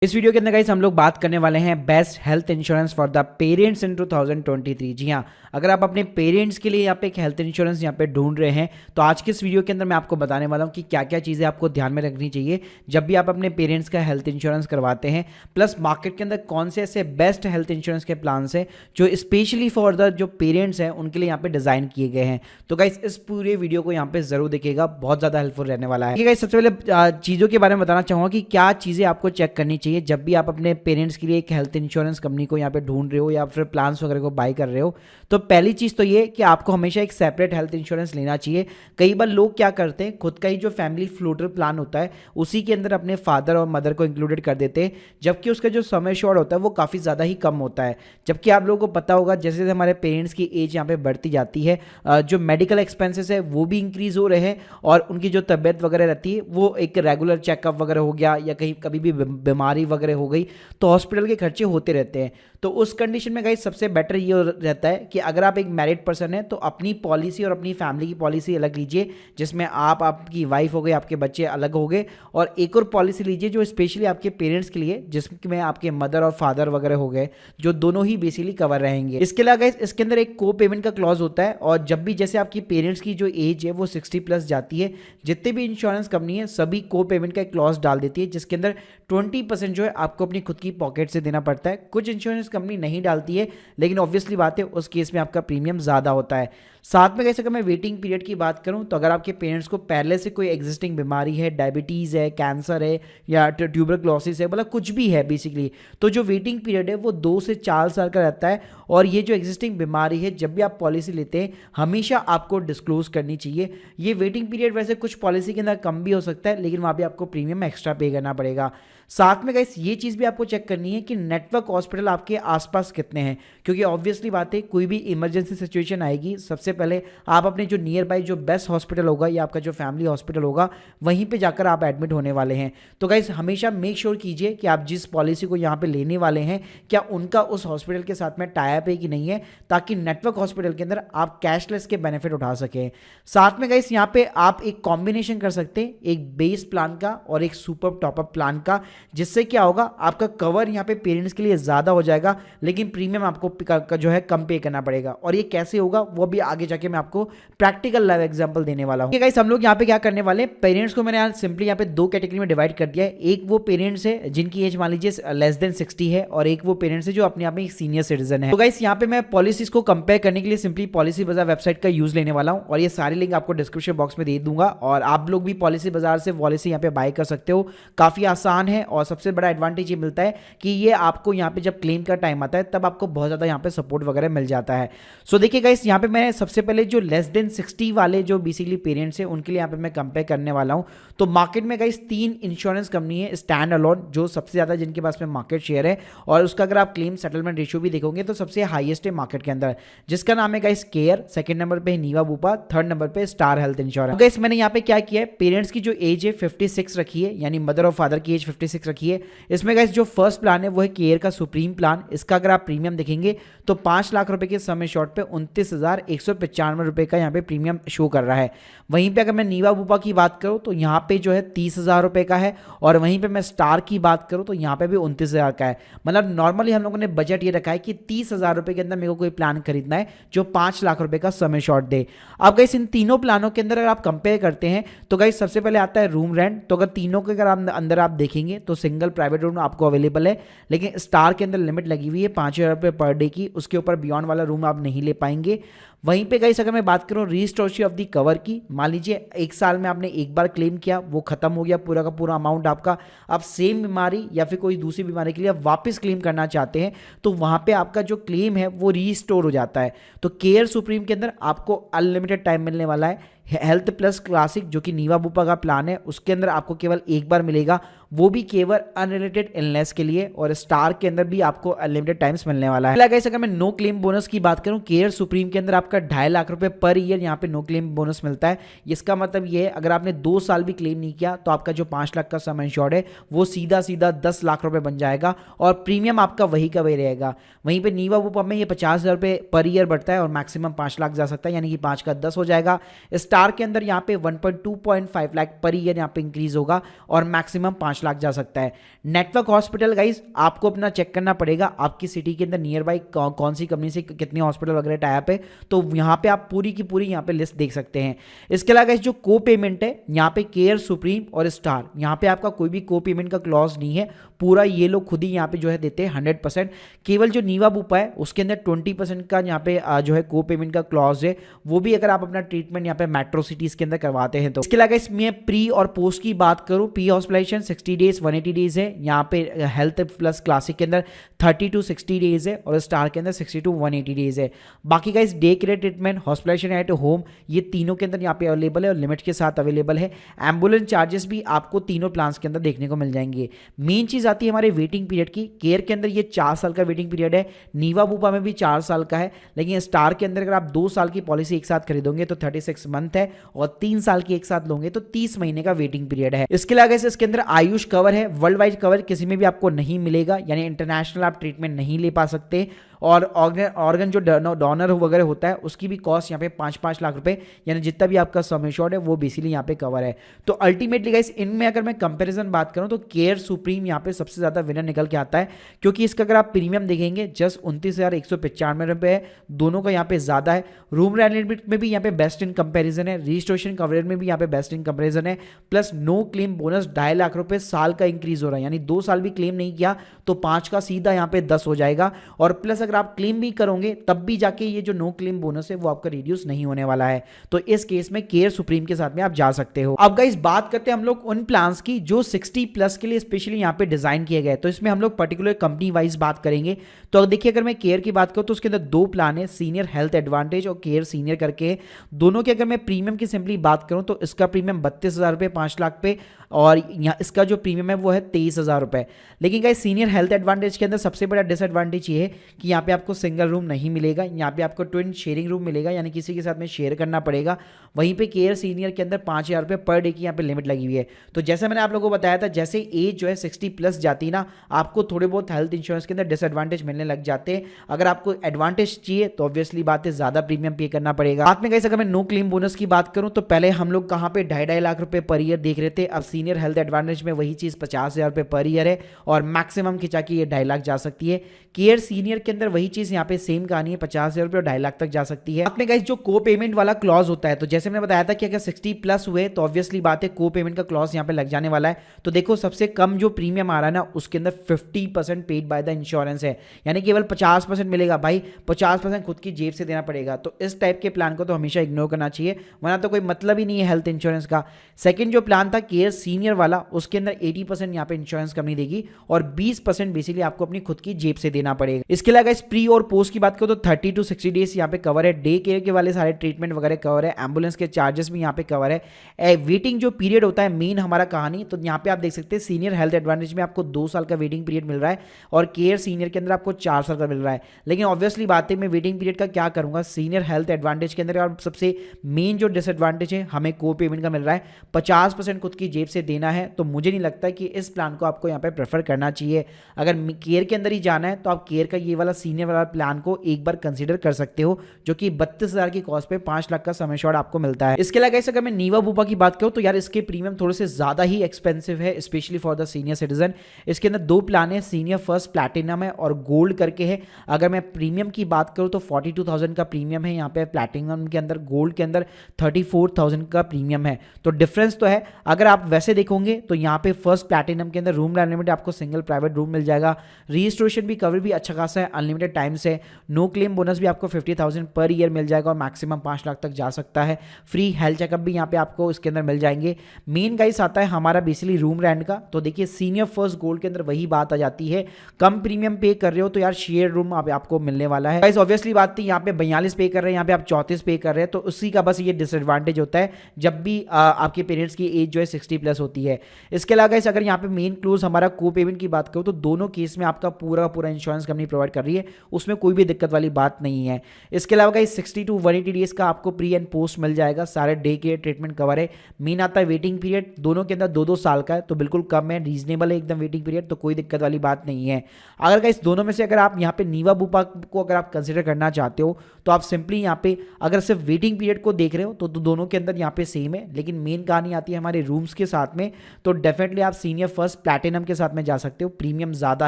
इस वीडियो के अंदर गाइस हम लोग बात करने वाले हैं best health insurance for the parents इन 2023। जी हाँ, अगर आप अपने पेरेंट्स के लिए यहाँ पे एक हेल्थ इंश्योरेंस यहाँ पे ढूंढ रहे हैं तो आज के इस वीडियो के अंदर मैं आपको बताने वाला हूँ कि क्या क्या चीज़ें आपको ध्यान में रखनी चाहिए जब भी आप अपने पेरेंट्स का हेल्थ इंश्योरेंस करवाते हैं, प्लस मार्केट के अंदर कौन से ऐसे बेस्ट हेल्थ इंश्योरेंस के प्लान हैं जो स्पेशली फॉर द जो पेरेंट्स हैं उनके लिए यहाँ पे डिज़ाइन किए गए हैं। तो गाइस इस पूरे वीडियो को यहाँ पे जरूर देखिएगा, बहुत ज़्यादा हेल्पफुल रहने वाला है। गाइस सबसे पहले चीज़ों के बारे में बताना चाहूँगा कि क्या चीज़ें आपको चेक करनी चाहिए जब भी आप अपने पेरेंट्स के लिए एक हेल्थ इंश्योरेंस कंपनी को यहाँ पे ढूंढ रहे हो या फिर प्लान्स वगैरह को बाय कर रहे हो। तो पहली चीज़ तो ये कि आपको हमेशा एक सेपरेट हेल्थ इंश्योरेंस लेना चाहिए। कई बार लोग क्या करते हैं, खुद का ही जो फैमिली फ्लोटर प्लान होता है उसी के अंदर अपने फादर और मदर को इंक्लूडेड कर देते हैं, जबकि उसका जो सम एश्योर्ड होता है वो काफ़ी ज़्यादा ही कम होता है। जबकि आप लोगों को पता होगा जैसे जैसे हमारे पेरेंट्स की एज यहाँ पे बढ़ती जाती है, जो मेडिकल एक्सपेंसेस है वो भी इंक्रीज हो रहे हैं और उनकी जो तबीयत वगैरह रहती है वो एक रेगुलर चेकअप वगैरह हो गया या कहीं कभी भी बीमारी वगैरह हो गई तो हॉस्पिटल के खर्चे होते रहते हैं। तो उस कंडीशन में गाइस सबसे बेटर ये रहता है कि अगर आप एक मैरिड पर्सन है तो अपनी पॉलिसी और अपनी फैमिली की पॉलिसी अलग लीजिए, जिसमें आप, आपकी वाइफ हो गए, आपके बच्चे अलग हो गए, और एक और पॉलिसी लीजिए जो स्पेशली आपके पेरेंट्स के लिए, जिसमें आपके मदर और फादर वगैरह हो गए, जो दोनों ही बेसिकली कवर रहेंगे। इसके अलावा गाइस इसके अंदर एक को पेमेंट का क्लॉज होता है, और जब भी जैसे आपकी पेरेंट्स की जो एज है वो 60+ जाती है, जितने भी इंश्योरेंस कंपनी है सभी को पेमेंट का एक क्लॉज डाल देती है, जिसके अंदर 20% जो है आपको अपनी खुद की पॉकेट से देना पड़ता है। कुछ इंश्योरेंस कंपनी नहीं डालती है, लेकिन ऑब्वियसली बात है उस केस में आपका प्रीमियम ज़्यादा होता है। साथ में कैसे, अगर मैं वेटिंग पीरियड की बात करूं तो अगर आपके पेरेंट्स को पहले से कोई एग्जिस्टिंग बीमारी है, डायबिटीज़ है, कैंसर है या ट्यूबरक्लोसिस है, मतलब कुछ भी है बेसिकली, तो जो वेटिंग पीरियड है वो 2 से 4 साल का रहता है। और ये जो एग्जिस्टिंग बीमारी है जब भी आप पॉलिसी लेते हैं हमेशा आपको डिस्क्लोज करनी चाहिए। ये वेटिंग पीरियड वैसे कुछ पॉलिसी के अंदर कम भी हो सकता है, लेकिन वहाँ भी आपको प्रीमियम एक्स्ट्रा पे करना पड़ेगा। साथ में गाइस ये चीज़ भी आपको चेक करनी है कि नेटवर्क हॉस्पिटल आपके आसपास कितने हैं, क्योंकि ऑब्वियसली बात है कोई भी इमरजेंसी सिचुएशन आएगी सबसे पहले आप अपने जो नियर बाई जो बेस्ट हॉस्पिटल होगा या आपका जो फैमिली हॉस्पिटल होगा वहीं पे जाकर आप एडमिट होने वाले हैं। तो गाइस हमेशा मेक श्योर कीजिए कि आप जिस पॉलिसी को यहाँ पे लेने वाले हैं क्या उनका उस हॉस्पिटल के साथ में टाई अप है कि नहीं है, ताकि नेटवर्क हॉस्पिटल के अंदर आप कैशलेस के बेनिफिट उठा सकें। साथ में गाइस यहाँ पे आप एक कॉम्बिनेशन कर सकते हैं, एक बेस प्लान का और एक सुपर टॉपअप प्लान का, जिससे क्या होगा आपका कवर यहाँ पे पेरेंट्स के लिए ज़्यादा हो जाएगा, लेकिन प्रीमियम आपको जो है कम पे करना पड़ेगा। और ये कैसे होगा वो भी आगे जाके मैं आपको प्रैक्टिकल लाइव एग्जांपल देने वाला हूँ। गाइस हम लोग यहाँ पे क्या करने वाले हैं, पेरेंट्स को मैंने यहाँ सिंपली यहाँ पे 2 कैटेगरी में डिवाइड कर दिया है। एक वो पेरेंट्स है जिनकी एज मान लीजिए लेस देन 60 है, और एक वो पेरेंट्स है जो अपने आप में एक सीनियर सिटीजन है। तो गाइस यहाँ पे मैं पॉलिसीज को कंपेयर करने के लिए सिंपली पॉलिसी बाजार वेबसाइट का यूज लेने वाला हूँ, और ये सारी लिंक आपको डिस्क्रिप्शन बॉक्स में दे दूंगा, और आप लोग भी पॉलिसी बाजार से पॉलिसी यहाँ पे बाय कर सकते हो। काफी आसान है, और सबसे बड़ा एडवांटेज ये मिलता है कि ये आपको यहाँ पे जब क्लेम का टाइम आता है तब आपको बहुत ज्यादा यहाँ पे सपोर्ट वगैरह मिल जाता है। सो देखिए गाइस यहाँ पे मैं सबसे पहले जो लेस देन 60 वाले जो बेसिकली पेरेंट्स हैं उनके लिए यहाँ पे मैं कंपेयर करने वाला हूँ। तो मार्केट में गाइस 3 इंश्योरेंस कंपनी है स्टैंड अलोन, जो सबसे ज्यादा जिनके पास में मार्केट शेयर है, और उसका अगर आप क्लेम सेटलमेंट रेशियो भी देखोगे तो सबसे हाईएस्ट है मार्केट के अंदर, जिसका नाम है गाइस केयर। सेकंड नंबर पे है नीवा बुपा, थर्ड नंबर पे स्टार हेल्थ इंश्योरेंस। गाइस मैंने यहाँ पे क्या किया है, पेरेंट्स की जो एज है 56 रखी है, यानी मदर और फादर की एज 56 रखी है। इसमें गाइस जो फर्स्ट प्लान है वो है केयर का सुप्रीम प्लान। इसका अगर आप प्रीमियम देखेंगे तो 5 लाख रुपए के समय शॉर्ट पे 29,195 रुपए का यहाँ पे प्रीमियम शो कर रहा है। वहीं पे अगर मैं नीवा बुपा की बात करूँ तो यहाँ पे जो है 30,000 रुपए का है, और वहीं पे मैं स्टार की बात करूँ तो यहाँ पे भी 29,000 का है। मतलब नॉर्मली हम लोगों ने बजट ये रखा है कि 30,000 रुपए के अंदर मेरे को कोई प्लान खरीदना है जो 5 लाख रुपए का समय शॉर्ट दे। अब गाइस इन तीनों प्लानों के अंदर अगर आप कंपेयर करते हैं तो गाइस सबसे पहले आता है रूम रेंट। तो अगर तीनों के अंदर आप देखेंगे तो सिंगल प्राइवेट रूम आपको अवेलेबल है, लेकिन स्टार के अंदर लिमिट लगी हुई है 5,000 रुपये पर डे की, उसके ऊपर बियॉन्ड वाला रूम आप नहीं ले पाएंगे। वहीं पे गाइस अगर मैं बात करूं रीस्टोरेशन ऑफ दी कवर की, मान लीजिए 1 साल में आपने एक बार क्लेम किया, वो खत्म हो गया पूरा का पूरा अमाउंट आपका, आप सेम बीमारी या फिर कोई दूसरी बीमारी के लिए आप वापस क्लेम करना चाहते हैं तो वहां पे आपका जो क्लेम है वो रीस्टोर हो जाता है। तो केयर सुप्रीम के अंदर आपको अनलिमिटेड टाइम मिलने वाला है। हेल्थ प्लस क्लासिक जो कि नीवा बुपा का प्लान है उसके अंदर आपको केवल एक बार मिलेगा, वो भी केवल अनरिलेटेड इलनेस के लिए, और स्टार के अंदर भी आपको अनलिमिटेड टाइम्स मिलने वाला है। गाइस अगर मैं नो क्लेम बोनस की बात करूं, केयर सुप्रीम के अंदर आपका 2.5 लाख रुपए पर ईयर यहाँ पे नो क्लेम बोनस मिलता है। इसका मतलब ये है अगर आपने 2 साल भी क्लेम नहीं किया तो आपका जो 5 लाख का सम इंश्योर्ड है वो सीधा सीधा 10 लाख रुपए बन जाएगा, और प्रीमियम आपका वही का वही रहेगा। वहीं पे नीवा बुपा में ये 50,000 रुपए पर ईयर बढ़ता है और मैक्सिमम 5 लाख जा सकता है, यानी कि 5 का 10 हो जाएगा। स्टार स्टार के अंदर यहाँ पे 1.2.5 लाख पर ईयर यहाँ पे इंक्रीज होगा और मैक्सिमम 5 लाख जा सकता है। नेटवर्क हॉस्पिटल गाइज आपको अपना चेक करना पड़ेगा आपकी सिटी के अंदर नियर बाई कौन सी कंपनी से कितने हॉस्पिटल वगैरह टाइप है, तो यहाँ पे आप पूरी की पूरी यहाँ पे लिस्ट देख सकते हैं। इसके अलावा जो को पेमेंट है यहाँ पे केयर सुप्रीम और स्टार, यहाँ पे आपका कोई भी को पेमेंट का क्लॉज नहीं है, पूरा ये लोग खुद ही यहाँ पे जो है देते हैं 100%। केवल जो नीवा बुपा है उसके अंदर 20% का यहाँ पे जो है को पेमेंट का क्लॉज है, वो भी अगर आप अपना ट्रीटमेंट यहाँ पे मेट्रो सिटीज के अंदर करवाते हैं तो। इसके अलावा इसमें प्री और पोस्ट की बात करूँ, प्री हॉस्पिटलाइजेशन 60 डेज 180 डेज है, यहाँ पे हेल्थ प्लस क्लासिक के अंदर 30 to 60 डेज है और स्टार के अंदर 60 to 180 डेज है। बाकी का इस day care treatment, hospitalisation at home, ये तीनों के अंदर यहाँ पे अवेलेबल है और लिमिट के साथ अवेलेबल है। एम्बुलेंस चार्जेस भी आपको तीनों प्लान्स के अंदर देखने को मिल जाएंगे। मेन चीज आती है हमारे वेटिंग पीरियड की। केयर के अंदर ये 4 साल का वेटिंग पीरियड है, नीवा बूपा में भी 4 साल का है, लेकिन स्टार के अंदर अगर आप 2 साल की पॉलिसी एक साथ खरीदोगे तो 36 मंथ है और 3 साल की एक साथ लोगे तो 30 महीने का वेटिंग पीरियड है। इसके अलावा इसके अंदर आयुष कवर है, वर्ल्ड वाइड कवर किसी में भी आपको नहीं मिलेगा, यानी इंटरनेशनल आप ट्रीटमेंट नहीं ले पा सकते। और ऑर्गन जो डोनर वगैरह होता है उसकी भी कॉस्ट यहाँ पे 5-5 लाख रुपए, यानी जितना भी आपका सम एश्योर्ड है वो बेसिकली यहाँ पे कवर है। तो अल्टीमेटली गाइस इनमें अगर मैं कंपैरिजन बात करूँ तो केयर सुप्रीम यहाँ पे सबसे ज़्यादा विनर निकल के आता है, क्योंकि इसका अगर आप प्रीमियम देखेंगे जस्ट 29,195 रुपये है, दोनों का यहाँ पे ज़्यादा है। रूम रेंट लिमिट में भी यहाँ पे बेस्ट इन कंपेरिजन है, रजिस्ट्रेशन कवरेज में भी यहाँ पे बेस्ट इन कंपेरिजन है, plus no claim bonus 2.5 lakh रुपए साल का इंक्रीज हो रहा है, यानी 2 साल भी क्लेम नहीं किया तो 5 का सीधा यहाँ पे 10 हो जाएगा। और प्लस अगर आप क्लेम भी करोगे तब भी जाके ये जो नो क्लेम बोनस है वो आपका रिड्यूस नहीं होने वाला है, तो इस केस में केयर सुप्रीम के साथ में आप जा सकते हो। अब गाइस बात करते हैं हम लोग उन प्लान्स की जो 60 प्लस के लिए स्पेशली यहाँ पे डिजाइन किए गए, तो इसमें हम लोग पर्टिकुलर कंपनी वाइज बात करेंगे। तो देखिए अगर मैं केयर की बात करूँ तो उसके अंदर 2 प्लान है, सीनियर हेल्थ एडवांटेज और केयर सीनियर करके। दोनों के अगर मैं प्रीमियम की सिंपली बात करूँ तो इसका प्रीमियम 32,000 रुपये 5 लाख पे, और यहाँ इसका जो प्रीमियम है वो है 23,000 रुपये। लेकिन गाइस सीनियर हेल्थ एडवांटेज के अंदर सबसे बड़ा डिसएडवांटेज ये है कि यहाँ पे आपको सिंगल रूम नहीं मिलेगा, यहाँ पे आपको ट्विन शेयरिंग रूम मिलेगा, यानी किसी के साथ में शेयर करना पड़ेगा। वहीं पे केयर सीनियर के अंदर 5,000 रुपये पर डे की यहाँ पे लिमिट लगी हुई है। तो जैसे मैंने आप लोगों को बताया था, जैसे एज जो है 60 प्लस जाती ना, आपको थोड़े बहुत हेल्थ इंश्योरेंस के अंदर डिसएडवांटेज मिलने लग जाते हैं। अगर आपको एडवांटेज चाहिए तो ऑब्वियसली बात है ज़्यादा प्रीमियम पे करना पड़ेगा। साथ में गाइस अगर मैं नो क्लेम बोनस की बात करूँ तो पहले हम लोग कहाँ पे 2.5 लाख रुपये पर ईयर देख रहे थे, अब सीनियर हेल्थ एडवांटेज में वही चीज़ 50,000 रुपये पर ईयर है और मैक्सिमम खिंचा के ये 2.5 लाख जा सकती है। केयर सीनियर के अंदर वही चीज़ यहाँ पे सेम कहानी है, 50,000 रुपये और 2.5 लाख तक जा सकती है। आपने गाइस जो को पेमेंट वाला क्लॉज होता है, तो जैसे मैंने बताया था कि अगर 60 प्लस हुए तो ऑब्वियसली बात है को पेमेंट का क्लॉज यहाँ पे लग जाने वाला है। तो देखो सबसे कम जो प्रीमियम आ रहा है ना उसके अंदर 50% पेड बाय द इंश्योरेंस है, यानी केवल 50% मिलेगा भाई, 50% खुद की जेब से देना पड़ेगा। तो इस टाइप के प्लान को तो हमेशा इग्नोर करना चाहिए, वरना तो कोई मतलब ही नहीं है हेल्थ इंश्योरेंस का। सेकंड जो प्लान था केयर सीनियर वाला, उसके अंदर 80% यहाँ पे इंश्योरेंस कंपनी देगी और 20% बेसिकली आपको अपनी खुद की जेब से देना पड़ेगा। इसके अलावा इस प्री और पोस्ट की बात करो तो 30 to 60 डेज यहाँ पे कवर है, डे केयर के वाले सारे ट्रीटमेंट वगैरह कवर है, एम्बुलेंस के चार्जेस भी यहाँ पे कवर है। वेटिंग जो पीरियड होता है मेन हमारा कहानी, तो यहाँ पे आप देख सकते हैं सीनियर हेल्थ एडवांटेज में आपको 2 साल का वेटिंग पीरियड मिल रहा है और केयर सीनियर के अंदर आपको 4 साल का मिल रहा है। लेकिन ऑब्वियसली बात है मैं वेटिंग पीरियड का क्या करूंगा, सीनियर हेल्थ एडवांटेज के अंदर और सबसे मेन जो डिसएडवांटेज है हमें को पेमेंट का मिल रहा है, 50% खुद की जेब से देना है। तो मुझे नहीं लगता कि इस प्लान को आपको यहाँ पे प्रेफर करना चाहिए। अगर केयर के अंदर ही जाना है तो आप केयर का ये वाला सीनियर वाला प्लान को एक बार कंसीडर कर सकते हो, जो कि 32,000 की कॉस्ट पे 5 लाख का सम एश्योर्ड आपको मिलता है। इसके अलावा अगर मैं नीवा बूपा की बात करूं तो यार इसके प्रीमियम थोड़े से ज्यादा ही एक्सपेंसिव है, specially for the senior citizen. इसके अंदर 2 प्लान है, सीनियर फर्स्ट प्लैटिनम है और गोल्ड करके है। अगर मैं प्रीमियम की बात करूं तो 42,000 का प्रीमियम है यहाँ पे प्लैटिनम के अंदर, गोल्ड के अंदर 34,000 का प्रीमियम है। तो डिफरेंस तो है। अगर आप वैसे देखोगे तो यहाँ पे फर्स्ट प्लैटिनम के अंदर रूम अनलिमिटेड आपको सिंगल प्राइवेट रूम मिल जाएगा, रजिस्ट्रेशन भी कवर भी अच्छा खासा है, अनलिमिटेड टाइम से, नो क्लेम बोनस भी आपको 50,000 पर ईयर मिल जाएगा और मैक्सिमम 5 लाख तक जा सकता है। फ्री हेल्थ चेकअप भी यहाँ पे आपको इसके अंदर मिल जाएंगे। मेन गाइस आता है हमारा बेसिकली रूम रेंट का। तो देखिए सीनियर फर्स्ट गोल्ड के अंदर वही बात आ जाती है, कम प्रीमियम पे कर रहे हो तो यार शेयर रूम आपको मिलने वाला है। गाइस ऑब्वियसली बात थी यहाँ पे 42 पे कर रहे हैं, यहाँ पे आप 34 पे कर रहे हैं, तो उसी का बस ये डिसएडवांटेज होता है जब भी आपके पेरेंट्स की एज जो है 60 प्लस होती है। इसके अलावा गाइस अगर यहाँ पे मेन क्लोज हमारा को पेमेंट की बात करूँ तो दोनों केस में आपका पूरा इंश्योरेंस कंपनी प्रोवाइड कर रही है। है, उसमें कोई भी दिक्कत वाली बात नहीं है। इसके अलावा गाइस 60 to 180 डेज का आपको प्री एंड पोस्ट मिल जाएगा, सारे डे केयर ट्रीटमेंट कवर है। मेन आता है वेटिंग पीरियड, दोनों के अंदर 2-2 साल का है, तो बिल्कुल कम है, रीजनेबल है एकदम वेटिंग पीरियड, तो कोई दिक्कत वाली बात नहीं है। अगर गाइस दोनों में से अगर आप यहाँ पे नीवा बुपा को अगर आप कंसिडर करना चाहते हो तो आप सिंपली यहाँ पे अगर सिर्फ वेटिंग पीरियड को देख रहे हो तो दोनों के अंदर यहाँ पे सेम है, लेकिन मेन कहानी आती है हमारे रूम्स के साथ में, तो डेफिनेटली आप सीनियर फर्स्ट प्लैटिनम के साथ में जा सकते हो। प्रीमियम ज़्यादा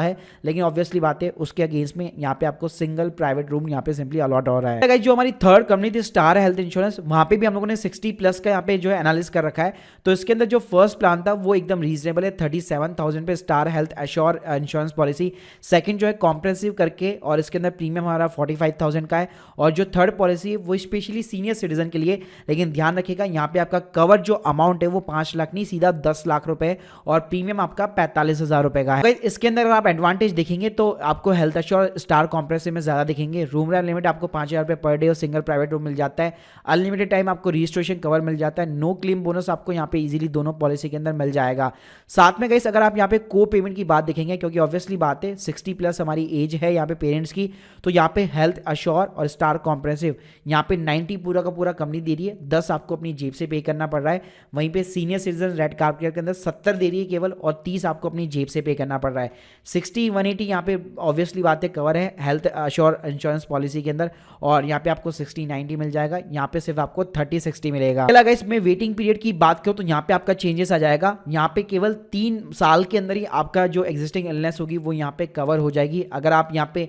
है, लेकिन ऑब्वियसली बात है उसके अगेंस्ट में यहाँ पे आपको सिंगल प्राइवेट रूम यहाँ पे सिंपली अलॉट हो रहा है। गाइस जो हमारी थर्ड कंपनी थी स्टार हेल्थ इंश्योरेंस, वहाँ पे भी हम लोगों ने 60+ का यहाँ पे जो है एनालिस कर रखा है। तो इसके अंदर जो फर्स्ट प्लान था वो एकदम रीजनेबल है, 37,000 पे star health assure insurance policy. Second जो है कॉम्प्रेहेंसिव करके, और इसके अंदर प्रीमियम हमारा 45,000 का है। और जो थर्ड पॉलिसी है वो स्पेशली सीनियर सिटीजन के लिए, लेकिन ध्यान रखिएगा यहाँ पे आपका कवर जो अमाउंट है वो 5 लाख नहीं, सीधा 10 लाख रुपए, और प्रीमियम आपका 45,000 रुपए का है। इसके अंदर अगर आप एडवांटेज देखेंगे तो आपको हेल्थ एश्योर स्टार कॉम्प्रेहेंसिव में ज्यादा दिखेंगे। रूम रेंट लिमिट आपको 5,000 रुपए पर डे और सिंगल प्राइवेट रूम मिल जाता है। अनलिमिटेड टाइम आपको रजिस्ट्रेशन कवर मिल जाता है। नो क्लेम बोनस आपको यहाँ पे इजीली दोनों पॉलिसी के अंदर मिल जाएगा। साथ में गाइस अगर आप यहाँ पे को पेमेंट की बात देखेंगे, क्योंकि ऑब्वियसली बात है 60+ हमारी एज है यहाँ पे पेरेंट्स की, तो यहाँ पे हेल्थ एश्योर और स्टार कॉम्प्रेहेंसिव यहाँ पे 90 पूरा का पूरा कंपनी दे रही है, 10 आपको अपनी जेब से पे करना पड़ रहा है। वहीं पे सीनियर सिटीजन रेड कार्पेट के अंदर 70 दे रही है केवल, और 30 आपको अपनी जेब से पे करना पड़ रहा है। 60-180 यहाँ पे ऑब्वियसली बात है कवर है हेल्थ एश्योर इंश्योरेंस पॉलिसी के अंदर, और यहाँ पे आपको 60-90 मिल जाएगा। यहाँ पे सिर्फ आपको 30-60 मिलेगा। अगर इसमें वेटिंग पीरियड की बात करो तो यहाँ पे आपका चेंजेस आ जाएगा। यहाँ पे केवल 3 साल के अंदर ही आपका जो एग्जिस्टिंग इलनेस होगी वो यहाँ पे कवर हो जाएगी। अगर आप यहाँ पे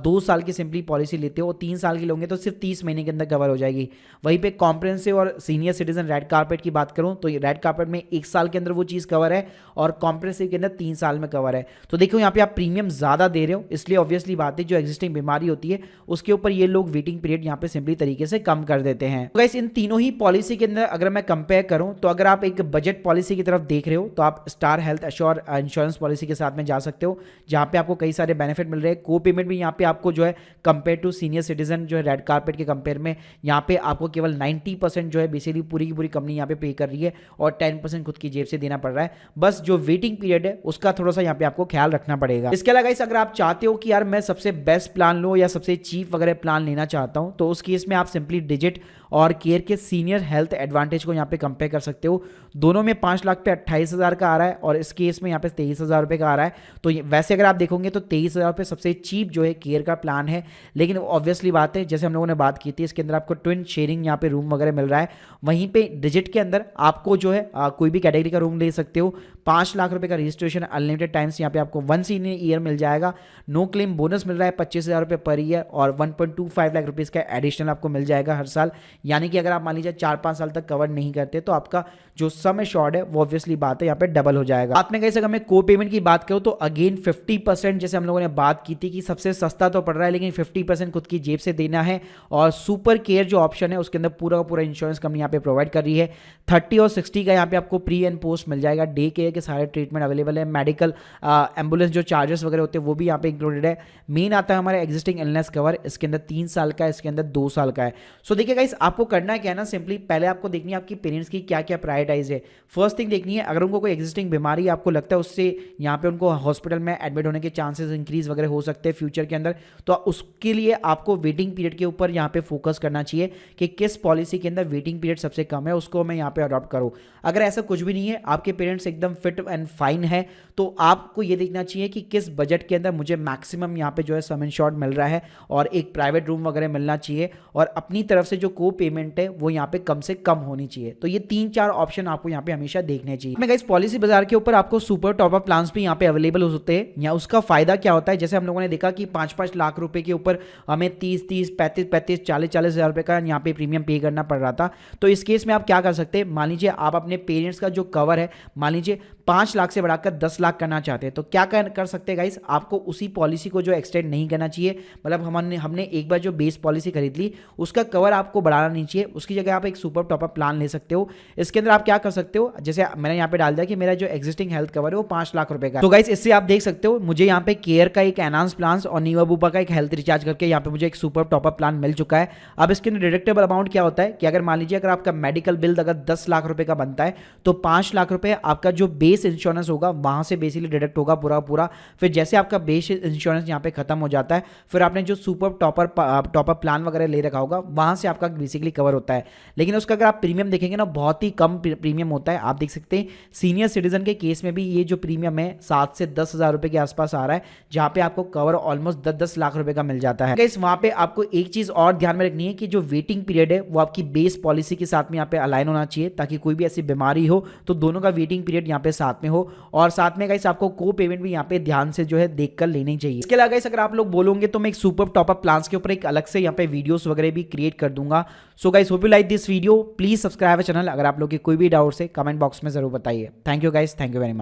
2 साल की सिंपली पॉलिसी लेते हो, 3 साल की लोगे तो सिर्फ 30 महीने के अंदर कवर हो जाएगी। वहीं पे कॉम्प्रेहेंसिव और सीनियर सिटीजन रेड कार्पेट की बात करूं तो रेड कार्पेट में 1 साल के अंदर वो चीज़ कवर है, और कॉम्प्रेहेंसिव के अंदर 3 साल में कवर है। तो देखो यहाँ पे आप प्रीमियम ज़्यादा दे रहे हो, इसलिए ऑब्वियसली बात है जो एग्जिस्टिंग बीमारी होती है उसके ऊपर ये लोग वेटिंग पीरियड यहाँ पे सिंपली तरीके से कम कर देते हैं। तो गाइस इन तीनों ही पॉलिसी के अंदर अगर मैं कंपेयर करूं तो अगर आप एक बजट पॉलिसी की तरफ देख रहे हो तो आप star health assure insurance policy के साथ में जा सकते हो, जहां पे आपको कई सारे बेनिफिट मिल रहे हैं। को पेमेंट भी यहाँ पे आपको जो है कंपेयर टू सीनियर सिटीजन जो है रेड कार्पेट के कंपेयर में यहाँ पे आपको केवल 90% जो है बेसिकली पूरी की पूरी कंपनी यहाँ पे कर रही है, और 10% खुद की जेब से देना पड़ रहा है। बस जो वेटिंग पीरियड है उसका थोड़ा सा यहाँ पे आपको ख्याल रखना पड़ेगा। इसके अलावा गाइस अगर आप चाहते हो कि यार मैं सबसे बेस्ट प्लान लूं या सबसे चीप वगैरह प्लान लेना चाहता हूं, तो उस केस में आप सिंपली डिजिट और केयर के सीनियर हेल्थ एडवांटेज को यहाँ पे कंपेयर कर सकते हो। दोनों में 5 लाख पे 28,000 का आ रहा है, और इस केस में यहाँ पे 23,000 रुपये का आ रहा है। तो वैसे अगर आप देखोगे तो 23,000 रुपये सबसे चीप जो है केयर का प्लान है, लेकिन ऑब्वियसली बात है जैसे हम लोगों ने बात की थी इसके अंदर आपको ट्विन शेयरिंग यहाँ पे रूम वगैरह मिल रहा है। वहीं पे डिजिट के अंदर आपको जो है कोई भी कैटेगरी का रूम ले सकते हो। 5 लाख रुपए का रजिस्ट्रेशन, अनलिमिटेड टाइम्स यहाँ पे आपको 1 सीनियर ईयर मिल जाएगा। नो क्लेम बोनस मिल रहा है 25,000 रुपये पर ईयर, और 1.25 लाख रुपीज़ का एडिशनल आपको मिल जाएगा हर साल। यानी कि अगर आप मान लीजिए 4-5 साल तक कवर नहीं करते तो आपका जो सम एश्योर्ड है वो ऑब्वियसली बात है यहाँ पे डबल हो जाएगा। साथ में कैसे अगर मैं को पेमेंट की बात करूँ तो अगेन 50%, जैसे हम लोगों ने बात की थी कि सबसे सस्ता तो पड़ रहा है, लेकिन 50% खुद की जेब से देना है। और सुपर केयर जो ऑप्शन है उसके अंदर पूरा का पूरा इंश्योरेंस कंपनी यहाँ पे प्रोवाइड कर रही है। 30 और 60 का यहाँ पे आपको प्री एंड पोस्ट मिल जाएगा। डे केयर के सारे ट्रीटमेंट अवेलेबल है। मेडिकल एम्बुलेंस जो चार्जेस वगैरह होते हैं वो भी यहाँ पे इंक्लूडेड है। मेन आता है हमारा एग्जिस्टिंग इलनेस कवर, इसके अंदर 3 साल का है, इसके अंदर 2 साल का है। सो देखिए गाइस आपको करना क्या है ना, सिंपली पहले आपको देखनी है आपकी पेरेंट्स की क्या क्या प्रायोरिटाइज है। फर्स्ट थिंग देखनी है अगर उनको कोई एग्जिस्टिंग बीमारी आपको लगता है उससे यहाँ पे उनको हॉस्पिटल में एडमिट होने के चांसेस इंक्रीज वगैरह हो सकते हैं फ्यूचर के अंदर, तो उसके लिए आपको वेटिंग पीरियड के ऊपर यहाँ पे फोकस करना चाहिए कि किस पॉलिसी के अंदर वेटिंग पीरियड सबसे कम है उसको मैं यहाँ पे अडॉप्ट करूँ। अगर ऐसा कुछ भी नहीं है, आपके पेरेंट्स एकदम फिट एंड फाइन है, तो आपको ये देखना चाहिए कि किस बजट के अंदर मुझे मैक्सिमम यहाँ पे जो है सम इंश्योर्ड मिल रहा है और एक प्राइवेट रूम वगैरह मिलना चाहिए, और अपनी तरफ से जो को पेमेंट है वो यहाँ पे कम से कम होनी चाहिए। तो ये 3-4 ऑप्शन आपको यहाँ पे हमेशा देखने चाहिए। मैं गाइस पॉलिसी बाजार के ऊपर आपको सुपर टॉपअप प्लान्स भी यहाँ पे अवेलेबल हो सकते हैं। या उसका फायदा क्या होता है, जैसे हम लोगों ने देखा कि 5-5 लाख रुपए के ऊपर हमें 30-30, 35-35, 40-40 हज़ार रुपए का यहाँ पे प्रीमियम पे करना पड़ रहा था। तो इस केस में आप क्या कर सकते हैं, मान लीजिए आप अपने पेरेंट्स का जो कवर है मान लीजिए 5 लाख से बढ़ाकर 10 लाख करना चाहते हैं, तो क्या कर सकते हैं गाइस, आपको उसी पॉलिसी को जो एक्सटेंड नहीं करना चाहिए। मतलब हमने एक बार जो बेस पॉलिसी खरीद ली उसका कवर आपको बढ़ाना नहीं चाहिए, उसकी जगह आप एक सुपर टॉपअप प्लान ले सकते हो। इसके अंदर आप क्या कर सकते हो, जैसे मैंने यहाँ पे डाल दिया कि मेरा जो एग्जिस्टिंग हेल्थ कवर है वो 5 लाख रुपए का, तो गाइस इससे आप देख सकते हो मुझे यहाँ पे केयर का एक एनहांस प्लान और नीवा बुपा का एक हेल्थ रिचार्ज करके यहाँ पे मुझे एक सुपर टॉपअप प्लान मिल चुका है। अब इसके अंदर डिडक्टेबल अमाउंट क्या होता है कि अगर मान लीजिए अगर आपका मेडिकल बिल अगर 10 लाख रुपए का बनता है तो 5 लाख रुपए आपका जो बेस बेस इंश्योरेंस होगा वहाँ से बेसिकली डिडक्ट होगा पूरा। फिर जैसे आपका बेस इंश्योरेंस यहाँ पे खत्म हो जाता है, फिर आपने जो सुपर टॉपर प्लान वगैरह ले रखा होगा वहाँ से आपका बेसिकली कवर होता है। लेकिन उसका अगर आप प्रीमियम देखेंगे ना, बहुत ही कम प्रीमियम होता है। आप देख सकते हैं सीनियर सिटीजन के केस में भी ये जो प्रीमियम है 7 से 10 हज़ार रुपये के आसपास आ रहा है, जहाँ पे आपको कवर ऑलमोस्ट 10-10 लाख रुपए का मिल जाता है। गाइस वहाँ पे आपको एक चीज़ और ध्यान में रखनी है कि जो वेटिंग पीरियड है वो आपकी बेस पॉलिसी के साथ में यहाँ पे अलाइन होना चाहिए, ताकि कोई भी ऐसी बीमारी हो तो दोनों का वेटिंग पीरियड यहाँ पे साथ में हो। और साथ में गाइस आपको को पेमेंट भी यहाँ पे ध्यान से जो है देख कर लेनी चाहिए। इसके अलावा गाइस अगर आप लोग बोलोगे तो मैं एक सुपर टॉपअप प्लान्स के ऊपर एक अलग से यहाँ पे वीडियोस वगैरह भी क्रिएट कर दूंगा। So guys hope you like this video, please subscribe channel. अगर आप लोग के कोई भी डाउट्स है कमेंट बॉक्स में जरूर बताइए। Thank you guys, thank you very much.